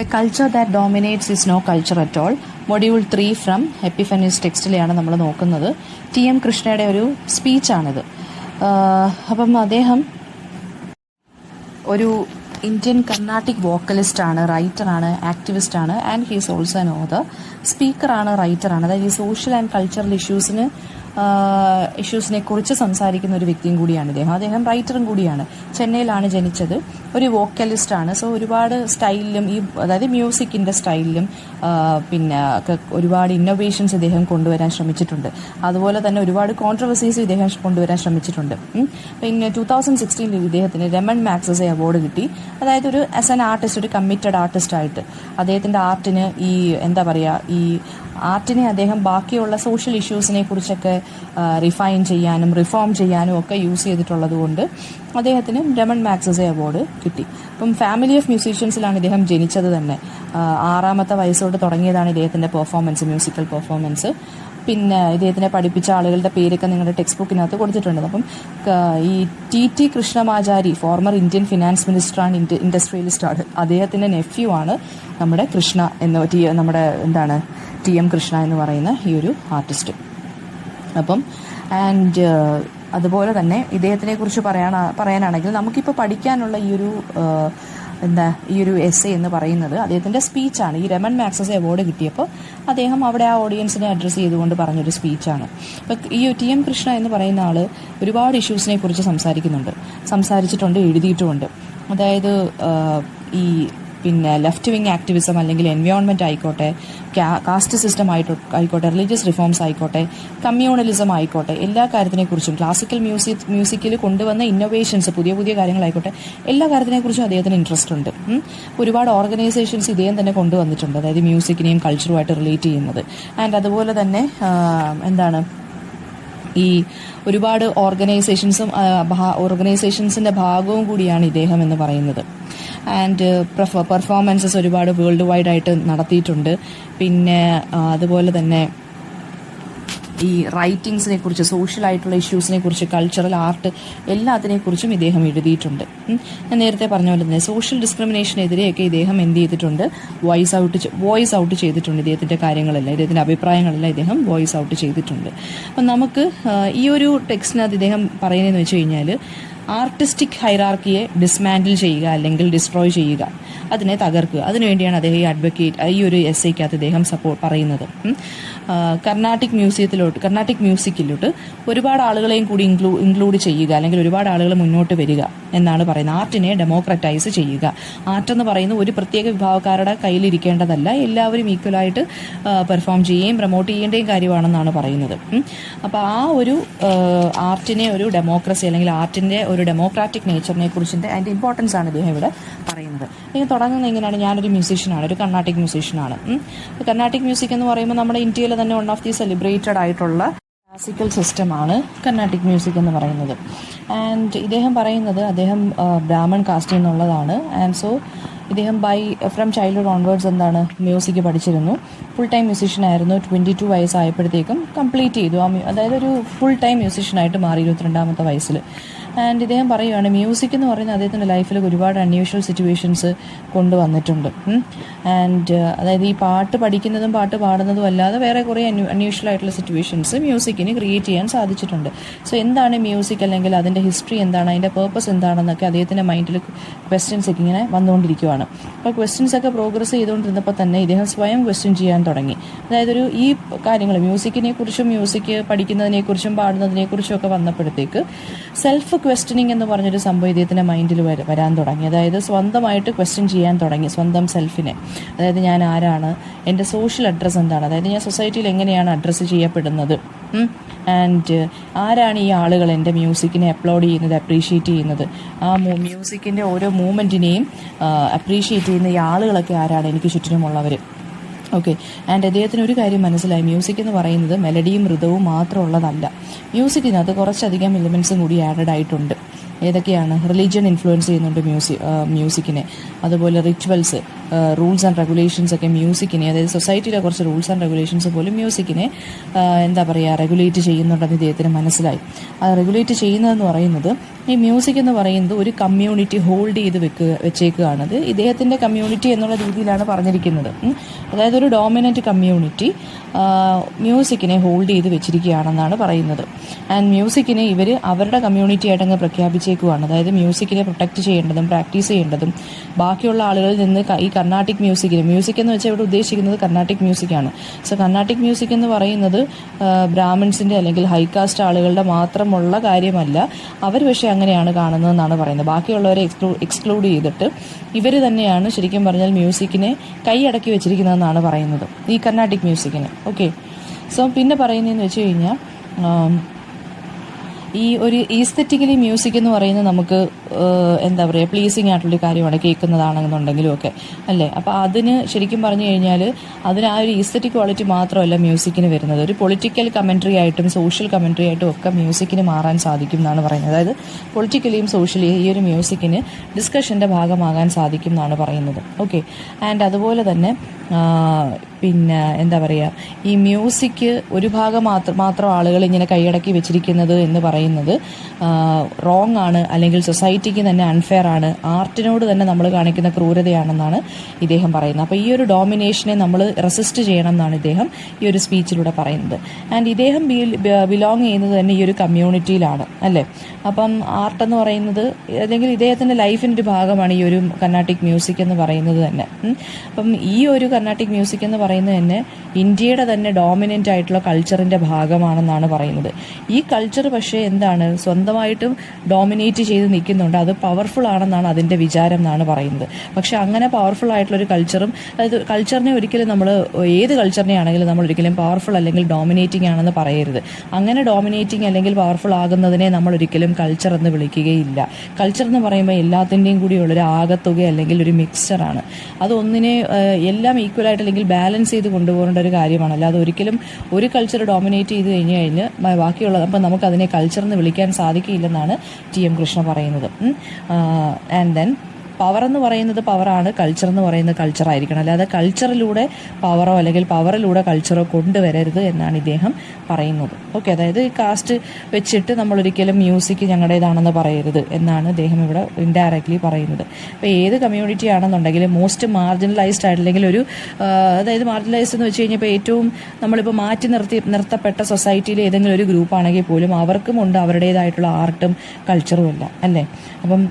A culture that dominates is no culture at all. Module 3 from Epiphanies ടെക്സ്റ്റിലെയാണ് നമ്മൾ നോക്കുന്നത്. TM കൃഷ്ണയുടെ ഒരു സ്പീച്ചാണിത്. അപ്പം അദ്ദേഹം ഒരു ഇന്ത്യൻ കർണാട്ടിക് വോക്കലിസ്റ്റാണ്, റൈറ്ററാണ്, ആക്ടിവിസ്റ്റാണ്, and he's also an author. സ്പീക്കറാണ്, റൈറ്ററാണ്. അതായത് ഈ സോഷ്യൽ ആൻഡ് കൾച്ചറൽ ഇഷ്യൂസിനെ കുറിച്ച് സംസാരിക്കുന്ന ഒരു വ്യക്തിയും കൂടിയാണ് അദ്ദേഹം റൈറ്ററും കൂടിയാണ്. ചെന്നൈയിലാണ് ജനിച്ചത്. ഒരു വോക്കലിസ്റ്റാണ്. സോ ഒരുപാട് സ്റ്റൈലിലും അതായത് മ്യൂസിക്കിൻ്റെ സ്റ്റൈലിലും പിന്നെ ഒരുപാട് ഇന്നോവേഷൻസ് ഇദ്ദേഹം കൊണ്ടുവരാൻ ശ്രമിച്ചിട്ടുണ്ട്. അതുപോലെ തന്നെ ഒരുപാട് കോൺട്രവേഴ്സീസ് ഇദ്ദേഹം കൊണ്ടുവരാൻ ശ്രമിച്ചിട്ടുണ്ട്. പിന്നെ 2016 ഇദ്ദേഹത്തിന് രമൺ മാഗ്സസെ അവാർഡ് കിട്ടി. അതായത് ഒരു ആസ് ആൻ ആർട്ടിസ്റ്റ്, ഒരു കമ്മിറ്റഡ് ആർട്ടിസ്റ്റായിട്ട് അദ്ദേഹത്തിൻ്റെ ആർട്ടിന് ഈ ആർട്ടിനെ അദ്ദേഹം ബാക്കിയുള്ള സോഷ്യൽ ഇഷ്യൂസിനെ കുറിച്ചൊക്കെ റിഫൈൻ ചെയ്യാനും റിഫോം ചെയ്യാനും ഒക്കെ യൂസ് ചെയ്തിട്ടുള്ളത് കൊണ്ട് അദ്ദേഹത്തിന് രമൺ മാഗ്സസെ അവാർഡ് കിട്ടി. അപ്പം ഫാമിലി ഓഫ് മ്യൂസീഷ്യൻസിലാണ് ഇദ്ദേഹം ജനിച്ചത് തന്നെ. 6-ാമത്തെ വയസ്സോട് തുടങ്ങിയതാണ് ഇദ്ദേഹത്തിൻ്റെ മ്യൂസിക്കൽ പെർഫോമൻസ്. പിന്നെ ഇദ്ദേഹത്തിനെ പഠിപ്പിച്ച ആളുകളുടെ പേരൊക്കെ നിങ്ങളുടെ ടെക്സ്റ്റ് ബുക്കിനകത്ത് കൊടുത്തിട്ടുണ്ട്. അപ്പം ഈ TT Krishnamachari, former Indian finance മിനിസ്റ്ററാണ്, ഇൻഡസ്ട്രിയലിസ്റ്റാണ്. അദ്ദേഹത്തിൻ്റെ നെഫ്യൂ ആണ് നമ്മുടെ കൃഷ്ണ നമ്മുടെ TM കൃഷ്ണ എന്ന് പറയുന്ന ഈ ഒരു ആർട്ടിസ്റ്റ്. അപ്പം അതുപോലെ തന്നെ ഇദ്ദേഹത്തിനെ കുറിച്ച് പറയാനാണെങ്കിൽ നമുക്കിപ്പോൾ പഠിക്കാനുള്ള ഈ ഒരു എസ്സേ എന്ന് പറയുന്നത് അദ്ദേഹത്തിൻ്റെ സ്പീച്ചാണ്. ഈ രമൺ മാഗ്സസെ അവാർഡ് കിട്ടിയപ്പോൾ അദ്ദേഹം അവിടെ ആ ഓഡിയൻസിനെ അഡ്രസ്സ് ചെയ്തുകൊണ്ട് പറഞ്ഞൊരു സ്പീച്ചാണ്. അപ്പം ഈ TM കൃഷ്ണ എന്ന് പറയുന്ന ആൾ ഒരുപാട് ഇഷ്യൂസിനെ കുറിച്ച് സംസാരിച്ചിട്ടുണ്ട്, എഴുതിയിട്ടുമുണ്ട്. അതായത് പിന്നെ ലെഫ്റ്റ് വിങ് ആക്ടിവിസം അല്ലെങ്കിൽ എൻവയോൺമെൻറ്റ് ആയിക്കോട്ടെ, കാസ്റ്റ് സിസ്റ്റം ആയിക്കോട്ടെ, റിലീജിയസ് റിഫോംസ് ആയിക്കോട്ടെ, കമ്മ്യൂണലിസം ആയിക്കോട്ടെ, എല്ലാ കാര്യത്തിനെക്കുറിച്ചും ക്ലാസിക്കൽ മ്യൂസിക്കിൽ കൊണ്ടുവന്ന ഇന്നോവേഷൻസ്, പുതിയ കാര്യങ്ങളായിക്കോട്ടെ, എല്ലാ കാര്യത്തിനെക്കുറിച്ചും അദ്ദേഹത്തിന് ഇൻട്രസ്റ്റ് ഉണ്ട്. ഒരുപാട് ഓർഗനൈസേഷൻസ് ഇദ്ദേഹം തന്നെ കൊണ്ടുവന്നിട്ടുണ്ട്, അതായത് മ്യൂസിക്കിനെയും കൾച്ചറുമായിട്ട് റിലേറ്റ് ചെയ്യുന്നത്. ആൻഡ് അതുപോലെ തന്നെ ഈ ഒരുപാട് ഓർഗനൈസേഷൻസിൻ്റെ ഭാഗവും കൂടിയാണ് ഇദ്ദേഹം എന്ന് പറയുന്നത്. ആൻഡ് പെർഫോമൻസസ് ഒരുപാട് വേൾഡ് വൈഡ് ആയിട്ട് നടത്തിയിട്ടുണ്ട്. പിന്നെ അതുപോലെ തന്നെ ഈ റൈറ്റിങ്സിനെ കുറിച്ച്, സോഷ്യലായിട്ടുള്ള ഇഷ്യൂസിനെ കുറിച്ച്, കൾച്ചറൽ ആർട്ട് എല്ലാത്തിനെക്കുറിച്ചും ഇദ്ദേഹം എഴുതിയിട്ടുണ്ട്. ഞാൻ നേരത്തെ പറഞ്ഞ പോലെ തന്നെ സോഷ്യൽ ഡിസ്ക്രിമിനേഷനെതിരെയൊക്കെ ഇദ്ദേഹം എന്ത് ചെയ്തിട്ടുണ്ട്, വോയിസ് ഔട്ട് ചെയ്തിട്ടുണ്ട്. ഇദ്ദേഹത്തിൻ്റെ കാര്യങ്ങളെല്ലാം, ഇദ്ദേഹത്തിൻ്റെ അഭിപ്രായങ്ങളെല്ലാം ഇദ്ദേഹം വോയിസ് ഔട്ട് ചെയ്തിട്ടുണ്ട്. അപ്പം നമുക്ക് ഈ ഒരു ടെക്സ്റ്റിനകത്ത് ഇദ്ദേഹം പറയുന്നതെന്ന് വെച്ച് കഴിഞ്ഞാൽ ആർട്ടിസ്റ്റിക് ഹൈറാർക്കിയെ ഡിസ്മാൻഡിൽ ചെയ്യുക അല്ലെങ്കിൽ ഡിസ്ട്രോയ് ചെയ്യുക, അതിനെ തകർക്കുക. അതിനുവേണ്ടിയാണ് അദ്ദേഹം ഈ ഒരു എസ്സേക്കകത്ത് ഇദ്ദേഹം പറയുന്നത്. കർണാട്ടിക് മ്യൂസിക്കിലോട്ട് ഒരുപാട് ആളുകളെയും കൂടി ഇൻക്ലൂഡ് ചെയ്യുക, അല്ലെങ്കിൽ ഒരുപാട് ആളുകൾ മുന്നോട്ട് വരിക എന്നാണ് പറയുന്നത്. ആർട്ടിനെ ഡെമോക്രറ്റൈസ് ചെയ്യുക. ആർട്ട് എന്ന് പറയുന്നത് ഒരു പ്രത്യേക വിഭാഗക്കാരുടെ കയ്യിലിരിക്കേണ്ടതല്ല, എല്ലാവരും ഈക്വലായിട്ട് പെർഫോം ചെയ്യുകയും പ്രൊമോട്ട് ചെയ്യേണ്ടയും കാര്യമാണെന്നാണ് പറയുന്നത്. അപ്പോൾ ആ ഒരു ആർട്ടിനെ ഒരു ഡെമോക്രസി അല്ലെങ്കിൽ ആർട്ടിൻ്റെ ഒരു ഡെമോക്രാറ്റിക് നേച്ചറിനെ കുറിച്ചിട്ട് അതിൻ്റെ ഇമ്പോർട്ടൻസ് ആണ് ഇദ്ദേഹം ഇവിടെ പറയുന്നത്. ഇങ്ങനെ തുടങ്ങുന്നത് എങ്ങനെയാണ്, ഞാനൊരു മ്യൂസീഷ്യനാണ്, ഒരു കർണാട്ടിക് മ്യൂസീഷ്യനാണ്. കർണാട്ടിക് മ്യൂസിക് എന്ന് പറയുമ്പോൾ നമ്മുടെ ഇന്ത്യയിൽ തന്നെ വൺ ഓഫ് ദി സെലിബ്രേറ്റഡ് ആയിട്ടുള്ള ക്ലാസിക്കൽ സിസ്റ്റമാണ് കർണാട്ടിക് മ്യൂസിക് എന്ന് പറയുന്നത്. ആൻഡ് ഇദ്ദേഹം പറയുന്നത് അദ്ദേഹം ബ്രാഹ്മൺ കാസ്റ്റിൽ നിന്നുള്ളതാണ്. ആൻഡ് സോ ഇദ്ദേഹം ഫ്രം ചൈൽഡ്ഹുഡ് ഓൺവേർഡ്സ് മ്യൂസിക് പഠിച്ചിരുന്നു. ഫുൾ ടൈം മ്യൂസീഷ്യനായിരുന്നു. 22 വയസ്സായപ്പോഴത്തേക്കും കംപ്ലീറ്റ് ചെയ്തു. അതായത് ഒരു ഫുൾ ടൈം മ്യൂസീഷ്യനായിട്ട് മാറി 22-ാമത്തെ വയസ്സിൽ. ആൻഡ് ഇദ്ദേഹം പറയുകയാണ് മ്യൂസിക് എന്ന് പറയുന്നത് അദ്ദേഹത്തിൻ്റെ ലൈഫിൽ ഒരുപാട് അൺയൂഷ്വൽ സിറ്റുവേഷൻസ് കൊണ്ടുവന്നിട്ടുണ്ട്. ആൻഡ് അതായത് ഈ പാട്ട് പഠിക്കുന്നതും പാട്ട് പാടുന്നതും അല്ലാതെ വേറെ കുറേ അൺയൂഷ്വൽ ആയിട്ടുള്ള സിറ്റുവേഷൻസ് മ്യൂസിക്കിന് ക്രിയേറ്റ് ചെയ്യാൻ സാധിച്ചിട്ടുണ്ട്. സോ എന്താണ് മ്യൂസിക്, അല്ലെങ്കിൽ അതിൻ്റെ ഹിസ്റ്ററി എന്താണ്, അതിൻ്റെ പേർപ്പസ് എന്താണെന്നൊക്കെ അദ്ദേഹത്തിൻ്റെ മൈൻഡിൽ ക്വസ്റ്റ്യൻസ് ഒക്കെ ഇങ്ങനെ വന്നുകൊണ്ടിരിക്കുകയാണ്. അപ്പോൾ ക്വസ്റ്റ്യൻസൊക്കെ പ്രോഗ്രസ് ചെയ്തുകൊണ്ടിരുന്നപ്പോൾ തന്നെ ഇദ്ദേഹം സ്വയം ക്വസ്റ്റ്യൻ ചെയ്യാൻ തുടങ്ങി. അതായത് ഈ കാര്യങ്ങൾ മ്യൂസിക്കിനെക്കുറിച്ചും മ്യൂസിക് പഠിക്കുന്നതിനെക്കുറിച്ചും പാടുന്നതിനെക്കുറിച്ചും ഒക്കെ വന്നപ്പോഴത്തേക്ക് സെൽഫ് ക്വസ്റ്റ്യനിങ് എന്ന് പറഞ്ഞൊരു സംഭവം ഇദ്ദേഹത്തിൻ്റെ മൈൻഡിൽ വരാൻ തുടങ്ങി. അതായത് സ്വന്തമായിട്ട് ക്വസ്റ്റ്യൻ ചെയ്യാൻ തുടങ്ങി സ്വന്തം സെൽഫിനെ. അതായത് ഞാൻ ആരാണ്, എൻ്റെ സോഷ്യൽ അഡ്രസ്സ് എന്താണ്, അതായത് ഞാൻ സൊസൈറ്റിയിൽ എങ്ങനെയാണ് അഡ്രസ്സ് ചെയ്യപ്പെടുന്നത്, ആൻഡ് ആരാണ് ഈ ആളുകൾ എൻ്റെ മ്യൂസിക്കിനെ അപ്ലോഡ് ചെയ്യുന്നത്, അപ്രീഷിയേറ്റ് ചെയ്യുന്നത്, ആ മ്യൂസിക്കിൻ്റെ ഓരോ മൂവ്മെൻറ്റിനെയും അപ്രീഷിയേറ്റ് ചെയ്യുന്ന ഈ ആളുകളൊക്കെ ആരാണ് എനിക്ക് ചുറ്റിനുമുള്ളവർ. ഓക്കെ. ആൻഡ് അദ്ദേഹത്തിന് ഒരു കാര്യം മനസ്സിലായി, മ്യൂസിക് എന്ന് പറയുന്നത് മെലഡിയും ഋതവും മാത്രമുള്ളതല്ല. മ്യൂസിക്കിനകത്ത് കുറച്ചധികം എലിമെൻസും കൂടി ആഡഡ് ആയിട്ടുണ്ട്. ഏതൊക്കെയാണ്? റിലീജിയൻ ഇൻഫ്ലുവൻസ് ചെയ്യുന്നുണ്ട് മ്യൂസിക്കിനെ, അതുപോലെ റിച്വൽസ്, റൂൾസ് ആൻഡ് റെഗുലേഷൻസ് ഒക്കെ മ്യൂസിക്കിനെ, അതായത് സൊസൈറ്റിയിലെ കുറച്ച് റൂൾസ് ആൻഡ് റെഗുലേഷൻസ് പോലും മ്യൂസിക്കിനെ എന്താ പറയുക റെഗുലേറ്റ് ചെയ്യുന്നുണ്ടെന്ന് ഇദ്ദേഹത്തിന് മനസ്സിലായി. അത് റെഗുലേറ്റ് ചെയ്യുന്നതെന്ന് പറയുന്നത് ഈ മ്യൂസിക് എന്ന് പറയുന്നത് ഒരു കമ്മ്യൂണിറ്റി ഹോൾഡ് ചെയ്ത് വെച്ചേക്കുകയാണത്. ഇദ്ദേഹത്തിൻ്റെ കമ്മ്യൂണിറ്റി എന്നുള്ള രീതിയിലാണ് പറഞ്ഞിരിക്കുന്നത്. അതായത് ഒരു ഡോമിനൻ്റ് കമ്മ്യൂണിറ്റി മ്യൂസിക്കിനെ ഹോൾഡ് ചെയ്ത് വെച്ചിരിക്കുകയാണെന്നാണ് പറയുന്നത്. ആൻഡ് മ്യൂസിക്കിനെ ഇവർ അവരുടെ കമ്മ്യൂണിറ്റി ആയിട്ടങ്ങ് പ്രഖ്യാപിച്ചേക്കുവാണ്. അതായത് മ്യൂസിക്കിനെ പ്രൊട്ടക്റ്റ് ചെയ്യേണ്ടതും പ്രാക്ടീസ് ചെയ്യേണ്ടതും ബാക്കിയുള്ള ആളുകളിൽ നിന്ന് ഈ കർണാട്ടിക് മ്യൂസിക് എന്ന് വെച്ചാൽ ഇവിടെ ഉദ്ദേശിക്കുന്നത് കർണാട്ടിക് മ്യൂസിക്കാണ്. സോ കർണാട്ടിക് മ്യൂസിക് എന്ന് പറയുന്നത് ബ്രാഹ്മിൻസിൻ്റെ അല്ലെങ്കിൽ ഹൈകാസ്റ്റ് ആളുകളുടെ മാത്രമുള്ള കാര്യമല്ല. അവർ പക്ഷേ അങ്ങനെയാണ് കാണുന്നതെന്നാണ് പറയുന്നത്. ബാക്കിയുള്ളവരെ എക്സ്ക്ലൂഡ് ചെയ്തിട്ട് ഇവർ തന്നെയാണ് ശരിക്കും പറഞ്ഞാൽ മ്യൂസിക്കിനെ കൈയടക്കി വെച്ചിരിക്കുന്നതെന്നാണ് പറയുന്നത്, ഈ കർണാട്ടിക് മ്യൂസിക്കിന്. ഓക്കെ, സോ പിന്നെ പറയുന്നതെന്ന് വെച്ച് കഴിഞ്ഞാൽ ഈ ഒരു ഈസ്തെറ്റിക്കലി മ്യൂസിക് എന്ന് പറയുന്നത് നമുക്ക് എന്താ പറയുക പ്ലീസിങ് ആയിട്ടുള്ളൊരു കാര്യമാണ് കേൾക്കുന്നതാണെന്നുണ്ടെങ്കിലും ഒക്കെ അല്ലേ. അപ്പോൾ അതിന് ശരിക്കും പറഞ്ഞു കഴിഞ്ഞാൽ അതിന് ആ ഒരു ഈസ്തെറ്റിക് ക്വാളിറ്റി മാത്രമല്ല മ്യൂസിക്കിന് വരുന്നത്, ഒരു പൊളിറ്റിക്കൽ കമൻട്രി ആയിട്ടും സോഷ്യൽ കമൻട്രി ആയിട്ടും ഒക്കെ മ്യൂസിക്കിന് മാറാൻ സാധിക്കും എന്നാണ് പറയുന്നത്. അതായത് പൊളിറ്റിക്കലിയും സോഷ്യലിയും ഈ ഒരു മ്യൂസിക്കിന് ഡിസ്കഷൻ്റെ ഭാഗമാകാൻ സാധിക്കും എന്നാണ് പറയുന്നത്. ഓക്കെ, ആൻഡ് അതുപോലെ തന്നെ പിന്നെ എന്താ പറയുക ഈ മ്യൂസിക് ഒരു ഭാഗം മാത്രം ആളുകൾ ഇങ്ങനെ കൈയടക്കി വെച്ചിരിക്കുന്നത് എന്ന് പറയുന്നത് റോങ് ആണ്, അല്ലെങ്കിൽ സൊസൈറ്റിക്ക് തന്നെ അൺഫെയർ ആണ്, ആർട്ടിനോട് തന്നെ നമ്മൾ കാണിക്കുന്ന ക്രൂരതയാണെന്നാണ് ഇദ്ദേഹം പറയുന്നത്. അപ്പോൾ ഈ ഒരു ഡോമിനേഷനെ നമ്മൾ റെസിസ്റ്റ് ചെയ്യണം എന്നാണ് ഇദ്ദേഹം ഈ ഒരു സ്പീച്ചിലൂടെ പറയുന്നത്. ആൻഡ് ഇദ്ദേഹം ബിലോങ് ചെയ്യുന്നത് തന്നെ ഈ ഒരു കമ്മ്യൂണിറ്റിയിലാണ് അല്ലേ. അപ്പം ആർട്ട് എന്ന് പറയുന്നത് അല്ലെങ്കിൽ ഇദ്ദേഹത്തിൻ്റെ ലൈഫിൻ്റെ ഒരു ഭാഗമാണ് ഈ ഒരു കർണാട്ടിക് മ്യൂസിക് എന്ന് പറയുന്നത് തന്നെ. അപ്പം ഈ ഒരു കർണാട്ടിക് മ്യൂസിക് എന്ന് പറയുന്നത് തന്നെ ഇന്ത്യയുടെ തന്നെ ഡോമിനൻ്റ് ആയിട്ടുള്ള കൾച്ചറിൻ്റെ ഭാഗമാണെന്നാണ് പറയുന്നത്. ഈ കൾച്ചർ പക്ഷേ എന്താണ് സ്വന്തമായിട്ടും ഡോമിനേറ്റ് ചെയ്ത് നിൽക്കുന്നുണ്ട്, അത് പവർഫുൾ ആണെന്നാണ് അതിൻ്റെ വിചാരം എന്നാണ് പറയുന്നത്. പക്ഷേ അങ്ങനെ പവർഫുൾ ആയിട്ടുള്ളൊരു കൾച്ചറും, അതായത് കൾച്ചറിനെ ഒരിക്കലും നമ്മൾ ഏത് കൾച്ചറിനെ ആണെങ്കിലും നമ്മൾ ഒരിക്കലും പവർഫുൾ അല്ലെങ്കിൽ ഡോമിനേറ്റിംഗ് ആണെന്ന് പറയരുത്. അങ്ങനെ ഡോമിനേറ്റിംഗ് അല്ലെങ്കിൽ പവർഫുൾ ആകുന്നതിനെ നമ്മൾ ഒരിക്കലും കൾച്ചർ എന്ന് വിളിക്കുകയില്ല. കൾച്ചർ എന്ന് പറയുമ്പോൾ എല്ലാത്തിൻ്റെയും കൂടി ഉള്ളൊരു ആകത്തുക അല്ലെങ്കിൽ ഒരു മിക്സ്ചറാണ്. അതൊന്നിനെ എല്ലാം ഈക്വലായിട്ട് അല്ലെങ്കിൽ ബാലൻസ് ചെയ്ത് കൊണ്ടുപോകേണ്ട ഒരു കാര്യമാണ്. അല്ലാതെ ഒരിക്കലും ഒരു കൾച്ചർ ഡോമിനേറ്റ് ചെയ്ത് കഴിഞ്ഞാൽ ബാക്കിയുള്ളത് അപ്പം നമുക്കതിനെ കൾച്ചർ എന്ന് വിളിക്കാൻ സാധിക്കില്ലെന്നാണ് ടി.എം. കൃഷ്ണ പറയുന്നത്. ആൻഡ് ദെൻ പവർ എന്ന് പറയുന്നത് പവറാണ്, കൾച്ചർ എന്ന് പറയുന്നത് കൾച്ചറായിരിക്കണം. അല്ലാതെ കൾച്ചറിലൂടെ പവറോ അല്ലെങ്കിൽ പവറിലൂടെ കൾച്ചറോ കൊണ്ടുവരരുത് എന്നാണ് ഇദ്ദേഹം പറയുന്നത്. ഓക്കെ, അതായത് കാസ്റ്റ് വെച്ചിട്ട് നമ്മളൊരിക്കലും മ്യൂസിക് ഞങ്ങളുടേതാണെന്ന് പറയരുത് എന്നാണ് ഇദ്ദേഹം ഇവിടെ ഇൻഡയറക്റ്റ്ലി പറയുന്നത്. അപ്പോൾ ഏത് കമ്മ്യൂണിറ്റി ആണെന്നുണ്ടെങ്കിലും മോസ്റ്റ് മാർജിനലൈസ്ഡ് ആയിട്ടില്ലെങ്കിൽ ഒരു അതായത് മാർജിനലൈസ്ഡ് എന്ന് വെച്ച് കഴിഞ്ഞാൽ ഇപ്പോൾ ഏറ്റവും നമ്മളിപ്പോൾ നിർത്തപ്പെട്ട സൊസൈറ്റിയിലെ ഏതെങ്കിലും ഒരു ഗ്രൂപ്പ് ആണെങ്കിൽ പോലും അവർക്കും ഉണ്ട് അവരുടേതായിട്ടുള്ള ആർട്ടും കൾച്ചറും എല്ലാം അല്ലേ. അപ്പം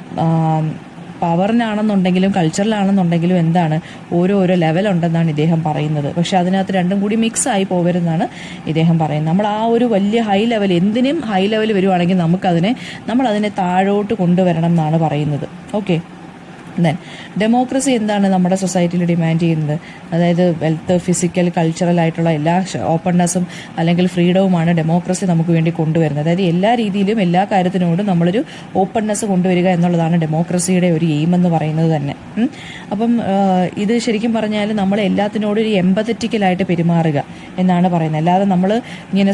പവറിനാണെന്നുണ്ടെങ്കിലും കൾച്ചറിലാണെന്നുണ്ടെങ്കിലും എന്താണ് ഓരോ ലെവലുണ്ടെന്നാണ് ഇദ്ദേഹം പറയുന്നത്. പക്ഷെ അതിനകത്ത് രണ്ടും കൂടി മിക്സ് ആയി പോകരുതെന്നാണ് ഇദ്ദേഹം പറയുന്നത്. നമ്മൾ ആ ഒരു വലിയ ഹൈ ലെവൽ എന്തിനും ഹൈ ലെവൽ വരുവാണെങ്കിൽ നമ്മളതിനെ താഴോട്ട് കൊണ്ടുവരണം എന്നാണ് പറയുന്നത്. ഓക്കെ, ദെൻ ഡെമോക്രസി എന്താണ് നമ്മുടെ സൊസൈറ്റിയിൽ ഡിമാൻഡ് ചെയ്യുന്നത്? അതായത് വെൽത്ത്, ഫിസിക്കൽ, കൾച്ചറൽ ആയിട്ടുള്ള എല്ലാ ഓപ്പൺനെസ്സും അല്ലെങ്കിൽ ഫ്രീഡവുമാണ് ഡെമോക്രസി നമുക്ക് വേണ്ടി കൊണ്ടുവരുന്നത്. അതായത് എല്ലാ രീതിയിലും എല്ലാ കാര്യത്തിനോടും നമ്മളൊരു ഓപ്പൺനെസ് കൊണ്ടുവരിക എന്നുള്ളതാണ് ഡെമോക്രസിയുടെ ഒരു എയിം എന്ന് പറയുന്നത് തന്നെ. അപ്പം ഇത് ശരിക്കും പറഞ്ഞാൽ നമ്മൾ എല്ലാത്തിനോടും ഒരു എമ്പത്തറ്റിക്കലായിട്ട് പെരുമാറുക എന്നാണ് പറയുന്നത്. അല്ലാതെ നമ്മൾ ഇങ്ങനെ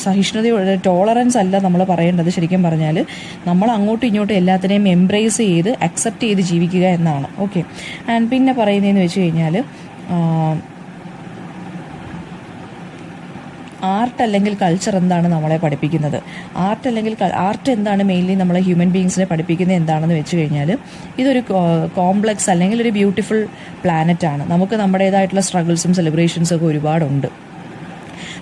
സഹിഷ്ണുതയോടെ ടോളറൻസ് അല്ല നമ്മൾ പറയേണ്ടത്. ശരിക്കും പറഞ്ഞാൽ നമ്മൾ അങ്ങോട്ടും ഇങ്ങോട്ടും എല്ലാത്തിനെയും എംബ്രേസ് ചെയ്ത് അക്സെപ്റ്റ് ചെയ്ത് ജീവിക്കുക എന്നാണ്. ഓക്കെ, ആൻഡ് പിന്നെ പറയുന്നതെന്ന് വെച്ച് കഴിഞ്ഞാൽ ആർട്ട് അല്ലെങ്കിൽ കൾച്ചർ എന്താണ് നമ്മളെ പഠിപ്പിക്കുന്നത്? ആർട്ട് എന്താണ് മെയിൻലി നമ്മളെ ഹ്യൂമൻ ബീങ്സിനെ പഠിപ്പിക്കുന്നത് എന്താണെന്ന് വെച്ച് കഴിഞ്ഞാൽ ഇതൊരു കോംപ്ലക്സ് അല്ലെങ്കിൽ ഒരു ബ്യൂട്ടിഫുൾ പ്ലാനറ്റാണ്. നമുക്ക് നമ്മുടേതായിട്ടുള്ള സ്ട്രഗിൾസും സെലിബ്രേഷൻസും ഒക്കെ ഒരുപാടുണ്ട്.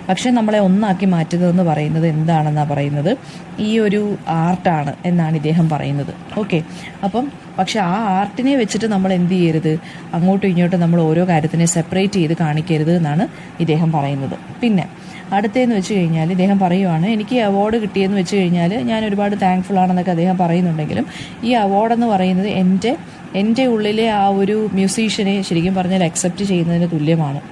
പക്ഷേ നമ്മളെ ഒന്നാക്കി മാറ്റുന്നതെന്ന് പറയുന്നത് എന്താണെന്നാണ് പറയുന്നത് ഈ ഒരു ആർട്ടാണ് എന്നാണ് ഇദ്ദേഹം പറയുന്നത്. ഓക്കെ, അപ്പം പക്ഷെ ആ ആർട്ടിനെ വെച്ചിട്ട് നമ്മൾ എന്ത് ചെയ്യരുത്, അങ്ങോട്ടും ഇങ്ങോട്ടും നമ്മൾ ഓരോ കാര്യത്തിനെ സെപ്പറേറ്റ് ചെയ്ത് കാണിക്കരുത് എന്നാണ് ഇദ്ദേഹം പറയുന്നത്. പിന്നെ അടുത്തതെന്ന് വെച്ച് കഴിഞ്ഞാൽ ഇദ്ദേഹം പറയുവാണ് എനിക്ക് അവാർഡ് കിട്ടിയെന്ന് വെച്ച് കഴിഞ്ഞാൽ ഞാൻ ഒരുപാട് താങ്ക്ഫുൾ ആണെന്നൊക്കെ അദ്ദേഹം പറയുന്നുണ്ടെങ്കിലും ഈ അവാർഡെന്ന് പറയുന്നത് എൻ്റെ ഉള്ളിലെ ആ ഒരു മ്യൂസീഷ്യനെ ശരിക്കും പറഞ്ഞാൽ അക്സെപ്റ്റ് ചെയ്യുന്നതിന് തുല്യമാണ്.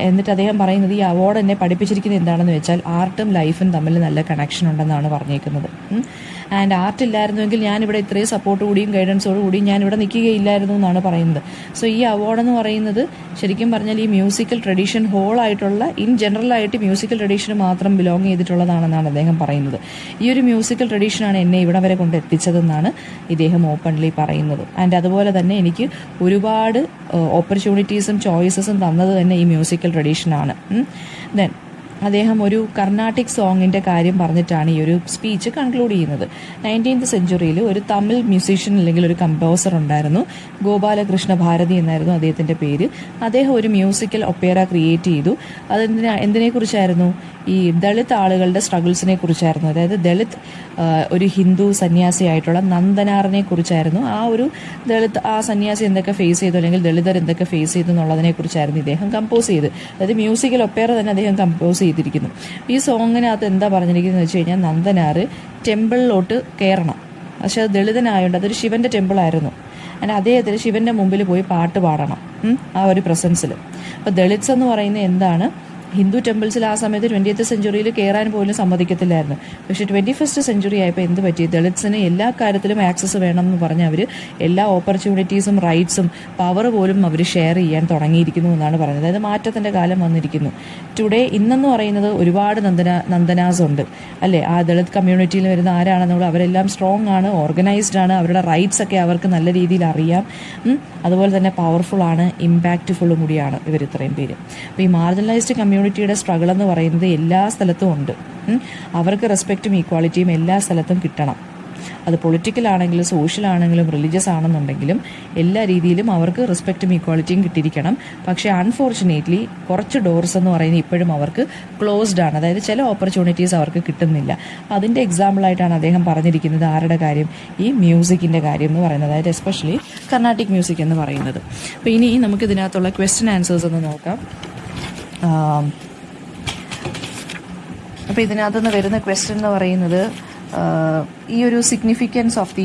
എന്നിട്ട് അദ്ദേഹം പറയുന്നത് ഈ അവാർഡ് എന്നെ പഠിപ്പിച്ചിരിക്കുന്നത് എന്താണെന്ന് വെച്ചാൽ ആർട്ടും ലൈഫും തമ്മിൽ നല്ല കണക്ഷൻ ഉണ്ടെന്നാണ് പറഞ്ഞേക്കുന്നത്. ആൻഡ് ആർട്ട് ഇല്ലായിരുന്നുവെങ്കിൽ ഞാനിവിടെ ഇത്രയും സപ്പോർട്ട് കൂടിയും ഗൈഡൻസോട് കൂടിയും ഞാനിവിടെ നിൽക്കുകയില്ലായിരുന്നു എന്നാണ് പറയുന്നത്. സോ ഈ അവാർഡ് എന്ന് പറയുന്നത് ശരിക്കും പറഞ്ഞാൽ ഈ മ്യൂസിക്കൽ ട്രഡീഷൻ ഹോളായിട്ടുള്ള ഇൻ ജനറലായിട്ട് മ്യൂസിക്കൽ ട്രഡീഷന് മാത്രം ബിലോങ് ചെയ്തിട്ടുള്ളതാണെന്നാണ് അദ്ദേഹം പറയുന്നത്. ഈ ഒരു മ്യൂസിക്കൽ ട്രഡീഷനാണ് എന്നെ ഇവിടെ വരെ കൊണ്ട് എത്തിച്ചതെന്നാണ് ഇദ്ദേഹം ഓപ്പൺലി പറയുന്നത്. ആൻഡ് അതുപോലെ തന്നെ എനിക്ക് ഒരുപാട് ഓപ്പർച്യൂണിറ്റീസും ചോയ്സസും തന്നത് തന്നെ ഈ മ്യൂസിക്കൽ ട്രഡീഷനാണ്. ദെൻ അദ്ദേഹം ഒരു കർണാട്ടിക് സോങ്ങിൻ്റെ കാര്യം പറഞ്ഞിട്ടാണ് ഈ ഒരു സ്പീച്ച് കൺക്ലൂഡ് ചെയ്യുന്നത്. 19th സെഞ്ച്വറിയിൽ ഒരു തമിഴ് മ്യൂസീഷ്യൻ അല്ലെങ്കിൽ ഒരു കമ്പോസർ ഉണ്ടായിരുന്നു, ഗോപാലകൃഷ്ണ ഭാരതി എന്നായിരുന്നു അദ്ദേഹത്തിൻ്റെ പേര്. അദ്ദേഹം ഒരു മ്യൂസിക്കൽ ഒപ്പേറ ക്രിയേറ്റ് ചെയ്തു. എന്തിനെക്കുറിച്ചായിരുന്നു? ഈ ദളിത് ആളുകളുടെ സ്ട്രഗിൾസിനെ കുറിച്ചായിരുന്നു. അതായത് ദളിത് ഒരു ഹിന്ദു സന്യാസിയായിട്ടുള്ള നന്ദനാറിനെ കുറിച്ചായിരുന്നു. ആ സന്യാസി എന്തൊക്കെ ഫേസ് ചെയ്തു അല്ലെങ്കിൽ ദളിതർ എന്തൊക്കെ ഫേസ് ചെയ്തു എന്നുള്ളതിനെ കുറിച്ചായിരുന്നു ഇദ്ദേഹം കമ്പോസ് ചെയ്ത്. അതായത് മ്യൂസിക്കൽ ഒപ്പേറ തന്നെ അദ്ദേഹം കമ്പോസ് ചെയ്തിരിക്കുന്നു. ഈ സോങ്ങിനകത്ത് എന്താ പറഞ്ഞിരിക്കുന്നത് വെച്ച് കഴിഞ്ഞാൽ നന്ദനാർ ടെമ്പിളിലോട്ട് കയറണം. പക്ഷെ അത് ദളിതനായതുകൊണ്ട് അതൊരു ശിവന്റെ ടെമ്പിളായിരുന്നു. അങ്ങനെ അദ്ദേഹത്തിന് ശിവന്റെ മുമ്പിൽ പോയി പാട്ട് പാടണം ആ ഒരു പ്രസൻസിൽ. അപ്പോൾ ദളിത്സ് എന്ന് പറയുന്നത് എന്താണ്? ഹിന്ദു ടെമ്പിൾസിൽ ആ സമയത്ത് 20th സെഞ്ച്വറിയിൽ കയറാൻ പോലും സമ്മതിക്കത്തില്ലായിരുന്നു. പക്ഷേ 21st സെഞ്ച്വറി ആയപ്പോൾ എന്ത് പറ്റി? ദളിത്സിന് എല്ലാ കാര്യത്തിലും ആക്സസ് വേണം എന്ന് പറഞ്ഞ് അവർ എല്ലാ ഓപ്പർച്യൂണിറ്റീസും റൈറ്റ്സും പവർ പോലും അവർ ഷെയർ ചെയ്യാൻ തുടങ്ങിയിരിക്കുന്നു എന്നാണ് പറയുന്നത്. അതായത് മാറ്റത്തിൻ്റെ കാലം വന്നിരിക്കുന്നു. ഇന്നെന്ന് പറയുന്നത് ഒരുപാട് നന്ദനാസ് ഉണ്ട് അല്ലേ? ആ ദളിത് കമ്മ്യൂണിറ്റിയിൽ വരുന്ന ആരാണെന്നുള്ള അവരെല്ലാം സ്ട്രോങ് ആണ്, ഓർഗനൈസ്ഡ് ആണ്, അവരുടെ റൈറ്റ്സ് ഒക്കെ അവർക്ക് നല്ല രീതിയിൽ അറിയാം. അതുപോലെ തന്നെ പവർഫുള്ളാണ്, ഇമ്പാക്റ്റ്ഫുള്ളും കൂടിയാണ് ഇവർ ഇത്രയും പേര്. അപ്പോൾ ഈ മാർജിനലൈസ്ഡ് കമ്മ്യൂണിറ്റിയുടെ സ്ട്രഗിൾ എന്ന് പറയുന്നത് എല്ലാ സ്ഥലത്തും ഉണ്ട്. അവർക്ക് റെസ്പെക്റ്റും ഈക്വാലിറ്റിയും എല്ലാ സ്ഥലത്തും കിട്ടണം. അത് പൊളിറ്റിക്കൽ ആണെങ്കിലും സോഷ്യൽ ആണെങ്കിലും റിലീജിയസ് ആണെന്നുണ്ടെങ്കിലും എല്ലാ രീതിയിലും അവർക്ക് റെസ്പെക്റ്റും ഈക്വാലിറ്റിയും കിട്ടിയിരിക്കണം. പക്ഷേ അൺഫോർച്ചുനേറ്റ്ലി കുറച്ച് ഡോർസ് എന്ന് പറയുന്നത് ഇപ്പോഴും അവർക്ക് ക്ലോസ്ഡ് ആണ്. അതായത് ചില ഓപ്പർച്യൂണിറ്റീസ് അവർക്ക് കിട്ടുന്നില്ല. അതിൻ്റെ എക്സാമ്പിളായിട്ടാണ് അദ്ദേഹം പറഞ്ഞിരിക്കുന്നത് ആരുടെ കാര്യം? ഈ മ്യൂസിക്കിൻ്റെ കാര്യം എന്ന് പറയുന്നത്, അതായത് എസ്പെഷ്യലി കർണാട്ടിക് മ്യൂസിക് എന്ന് പറയുന്നത്. അപ്പോൾ ഇനി നമുക്ക് ഇതിനകത്തുള്ള ക്വസ്റ്റ്യൻ ആൻസേഴ്സ് ഒന്ന് നോക്കാം. അപ്പോൾ ഇതിനകത്തുനിന്ന് വരുന്ന ക്വസ്റ്റ്യൻ എന്ന് പറയുന്നത് ഈ ഒരു സിഗ്നിഫിക്കൻസ് ഓഫ്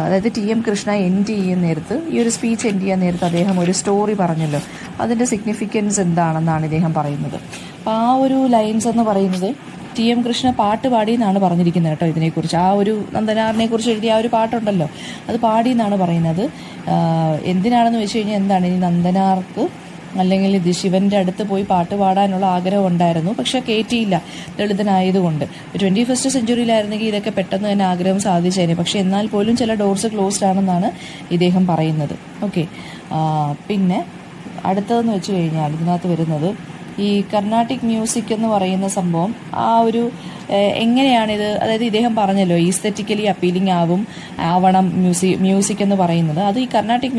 അതായത് TM കൃഷ്ണ എൻഡ് ചെയ്യുന്ന നേരത്ത്, ഈ ഒരു സ്പീച്ച് എൻഡ് ചെയ്യാൻ നേരത്ത് അദ്ദേഹം ഒരു സ്റ്റോറി പറഞ്ഞല്ലോ, അതിൻ്റെ സിഗ്നിഫിക്കൻസ് എന്താണെന്നാണ് ഇദ്ദേഹം പറയുന്നത്. അപ്പോൾ ആ ഒരു ലൈൻസ് എന്ന് പറയുന്നത് TM കൃഷ്ണ പാട്ട് പാടി എന്നാണ് പറഞ്ഞിരിക്കുന്നത് കേട്ടോ. ഇതിനെക്കുറിച്ച് ആ ഒരു നന്ദനാറിനെ കുറിച്ച് എഴുതിയ ആ ഒരു പാട്ടുണ്ടല്ലോ, അത് പാടി എന്നാണ് പറയുന്നത്. എന്തിനാണെന്ന് വെച്ച് കഴിഞ്ഞാൽ എന്താണ്, ഈ നന്ദനാർക്ക് അല്ലെങ്കിൽ ഇത് ശിവന്റെ അടുത്ത് പോയി പാട്ട് പാടാനുള്ള ആഗ്രഹം ഉണ്ടായിരുന്നു, പക്ഷെ കയറ്റിയില്ല ദളിതനായതുകൊണ്ട്. 21st സെഞ്ച്വറിയിലായിരുന്നെങ്കിൽ ഇതൊക്കെ പെട്ടെന്ന് തന്നെ ആഗ്രഹം സാധിച്ചേനെ. പക്ഷെ എന്നാൽ പോലും ചില ഡോർസ് ക്ലോസ്ഡ് ആണെന്നാണ് ഇദ്ദേഹം പറയുന്നത്. ഓക്കെ, പിന്നെ അടുത്തതെന്ന് വെച്ച് കഴിഞ്ഞാൽ ഇതിനകത്ത് വരുന്നത് ഈ കർണാട്ടിക് മ്യൂസിക് എന്ന് പറയുന്ന സംഭവം ആ ഒരു എങ്ങനെയാണിത്, അതായത് ഇദ്ദേഹം പറഞ്ഞല്ലോ ഈസ്തെറ്റിക്കലി അപ്പീലിംഗ് ആവണം മ്യൂസിക് എന്ന് പറയുന്നത്. അത് ഈ കർണാട്ടിക്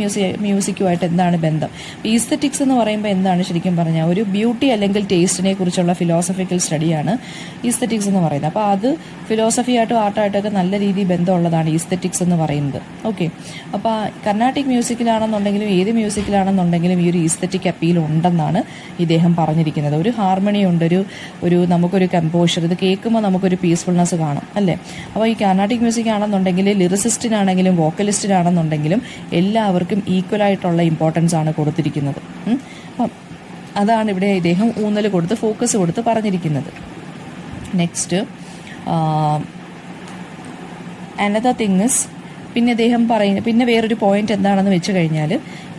മ്യൂസിക്കുമായിട്ട് എന്താണ് ബന്ധം? ഈസ്തെറ്റിക്സ് എന്ന് പറയുമ്പോൾ എന്താണ് ശരിക്കും പറഞ്ഞാൽ ഒരു ബ്യൂട്ടി അല്ലെങ്കിൽ ടേസ്റ്റിനെ കുറിച്ചുള്ള ഫിലോസഫിക്കൽ സ്റ്റഡിയാണ് ഈസ്തെറ്റിക്സ് എന്ന് പറയുന്നത്. അപ്പോൾ അത് ഫിലോസഫിയായിട്ടും ആർട്ടായിട്ടൊക്കെ നല്ല രീതിയിൽ ബന്ധമുള്ളതാണ് ഈസ്തെറ്റിക്സ് എന്ന് പറയുന്നത്. ഓക്കെ, അപ്പോൾ കർണാട്ടിക് മ്യൂസിക്കിലാണെന്നുണ്ടെങ്കിലും ഏത് മ്യൂസിക്കിലാണെന്നുണ്ടെങ്കിലും ഈ ഒരു ഈസ്തെറ്റിക് അപ്പീൽ ഉണ്ടെന്നാണ് ഇദ്ദേഹം പറഞ്ഞിരിക്കുന്നത്. ഒരു ഹാർമണി ഉണ്ട്, ഒരു നമുക്കൊരു കമ്പോഷർ, ഇത് കേൾക്കുമ്പോൾ നമുക്കൊരു പീസ്ഫുൾനെസ് കാണും അല്ലേ? അപ്പോൾ ഈ കർണാട്ടിക് മ്യൂസിക് ആണെന്നുണ്ടെങ്കിൽ ലിറിസിസ്റ്റിനാണെങ്കിലും വോക്കലിസ്റ്റിനാണെന്നുണ്ടെങ്കിലും എല്ലാവർക്കും ഈക്വലായിട്ടുള്ള ഇമ്പോർട്ടൻസ് ആണ് കൊടുത്തിരിക്കുന്നത്. അപ്പം അതാണ് ഇവിടെ ഇദ്ദേഹം ഊന്നൽ കൊടുത്ത് ഫോക്കസ് കൊടുത്ത് പറഞ്ഞിരിക്കുന്നത്. നെക്സ്റ്റ് അനദർ തിങ് ഇസ്, പിന്നെ വേറൊരു പോയിന്റ് എന്താണെന്ന് വെച്ച് കഴിഞ്ഞാൽ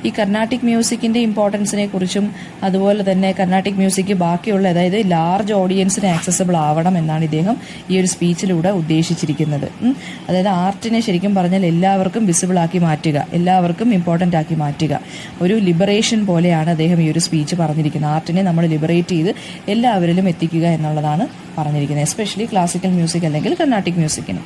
ഈ കർണാട്ടിക് മ്യൂസിക്കിൻ്റെ ഇമ്പോർട്ടൻസിനെ കുറിച്ചും അതുപോലെ തന്നെ കർണാട്ടിക് മ്യൂസിക് ബാക്കിയുള്ള, അതായത് ലാർജ് ഓഡിയൻസിന് ആക്സസിബിൾ ആവണം എന്നാണ് ഇദ്ദേഹം ഈ ഒരു സ്പീച്ചിലൂടെ ഉദ്ദേശിച്ചിരിക്കുന്നത്. അതായത് ആർട്ടിനെ ശരിക്കും പറഞ്ഞാൽ എല്ലാവർക്കും വിസിബിൾ ആക്കി മാറ്റുക, എല്ലാവർക്കും ഇമ്പോർട്ടൻ്റ് ആക്കി മാറ്റുക, ഒരു ലിബറേഷൻ പോലെയാണ് അദ്ദേഹം ഈ ഒരു സ്പീച്ച് പറഞ്ഞിരിക്കുന്നത്. ആർട്ടിനെ നമ്മൾ ലിബറേറ്റ് ചെയ്ത് എല്ലാവരിലും എത്തിക്കുക എന്നുള്ളതാണ് പറഞ്ഞിരിക്കുന്നത്, എസ്പെഷ്യലി ക്ലാസിക്കൽ മ്യൂസിക് അല്ലെങ്കിൽ കർണാട്ടിക് മ്യൂസിക്കിന്.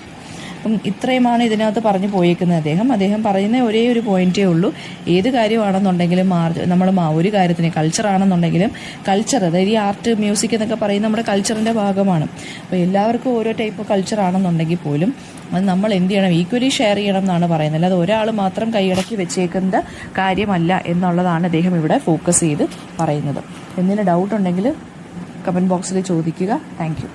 അപ്പം ഇത്രയുമാണ് ഇതിനകത്ത് പറഞ്ഞു പോയേക്കുന്നത്. അദ്ദേഹം പറയുന്ന ഒരേ ഒരു പോയിന്റേ ഉള്ളൂ. ഏത് കാര്യമാണെന്നുണ്ടെങ്കിലും നമ്മൾ ഒരു കാര്യത്തിന് കൾച്ചറാണെന്നുണ്ടെങ്കിലും കൾച്ചർ, അതായത് ഈ ആർട്ട് മ്യൂസിക് എന്നൊക്കെ പറയുന്നത് നമ്മുടെ കൾച്ചറിൻ്റെ ഭാഗമാണ്. അപ്പോൾ എല്ലാവർക്കും ഓരോ ടൈപ്പ് കൾച്ചർ ആണെന്നുണ്ടെങ്കിൽ പോലും അത് നമ്മൾ എന്ത് ചെയ്യണം, ഈക്വലി ഷെയർ ചെയ്യണം എന്നാണ് പറയുന്നത്. അല്ലാതെ ഒരാൾ മാത്രം കൈയടക്കി വെച്ചേക്കുന്ന കാര്യമല്ല എന്നുള്ളതാണ് അദ്ദേഹം ഇവിടെ ഫോക്കസ് ചെയ്ത് പറയുന്നത്. എന്തെങ്കിലും ഡൗട്ട് ഉണ്ടെങ്കിൽ കമൻറ്റ് ബോക്സിൽ ചോദിക്കുക. Thank you.